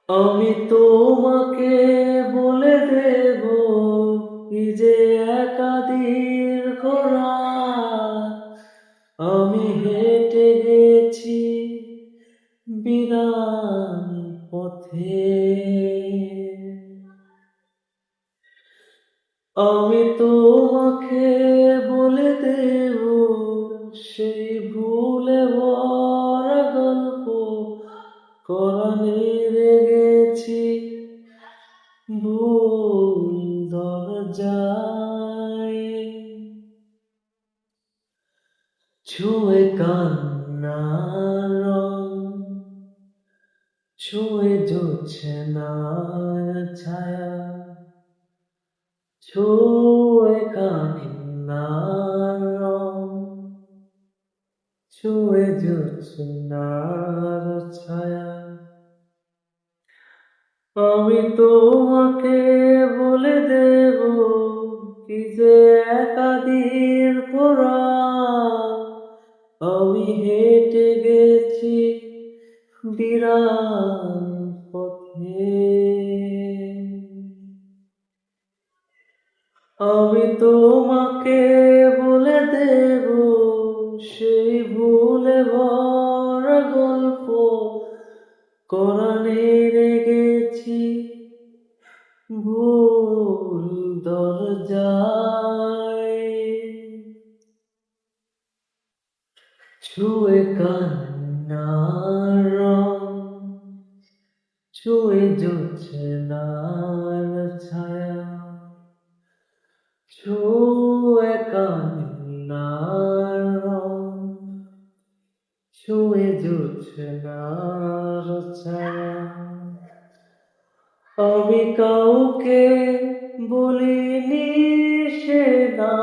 আমি তোমাকে বলে দেব কি যে একাদির রাত আমি হেঁটে গেছি বিরান পথে। আমি তোমাকে বলে দেব সেই ভুলে ভরা গল্প কোরআনে রেগেছি ভুল দরজায় ছুঁয়ে কান্নার রং ছুঁয়ে জোছনার ছায়া ছুঁয়ে কান্নার রং ছুঁয়ে জোছনার ছায়া। আমি তোমাকে বলে দেব কি যে একাদির রাত আমি হেঁটে গেছি বিরান পথে। আমি তোমাকে বলে দেব সেই ভুলে ভরা গল্প কোরআনে রেগেছি ভুল দরজায় ছুঁয়ে কান্নার রং ছুঁয়ে জোছনার ছায়া ছুঁয়ে কান্নার রং ছুঁয়ে জোছনার ছায়া। আমি কাউকে বলিনি সে না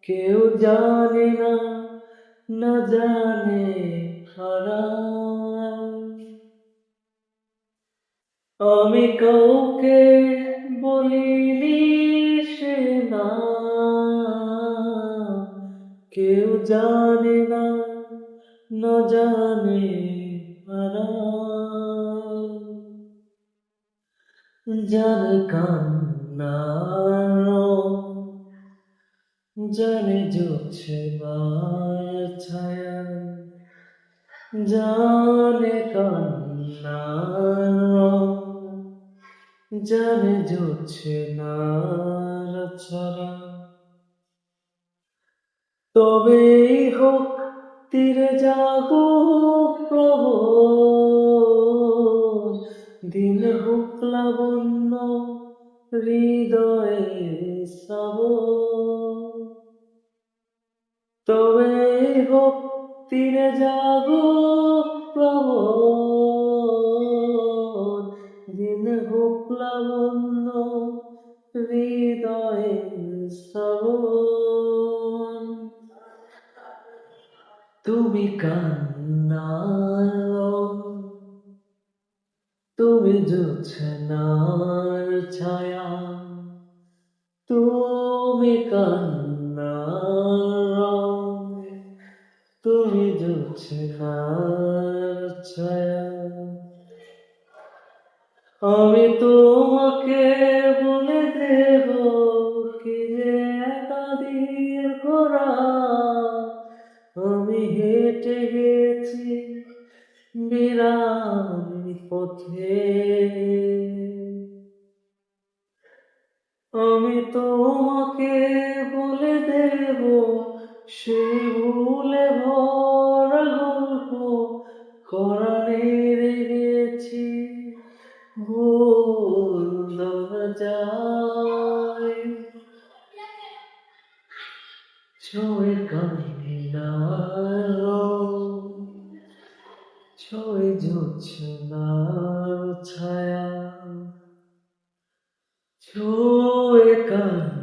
কেউ জানে না না জানে হারাম। আমি কাউকে বলিনি সে না কেউ জানে না না জানে হারাম। যার কান্নার রং জানে জোছনার ছায়া জানে কান্নার রং জানে জোছনার ছায়া। তবেই হোক তীরে জাগুক প্রহর দিন হোক লাবণ্য হৃদয়ে শ্রাবণ। তবেই হোক তীরে জাগুক প্রহর দিন হোক লাবণ্য হৃদয়ে শ্রাবণ। তুমি কান্নার রং তুমি জোছনার ছায়া তুমি কান্নার রং তুমি জোছনার ছায়া। আমি তোমাকে বলে দেব কি যে একাদির রাত আমি হেঁটে গেছি বিরান পথে। আমি তোমাকে বলে দেব সেই ভুলে ভরা গল্প কোরআনে রেগেছি ভুল দরজায় ছুঁয়ে কান্নার রং ছুঁয়ে জোছনার ছায়া ছুঁয়ে কান্নার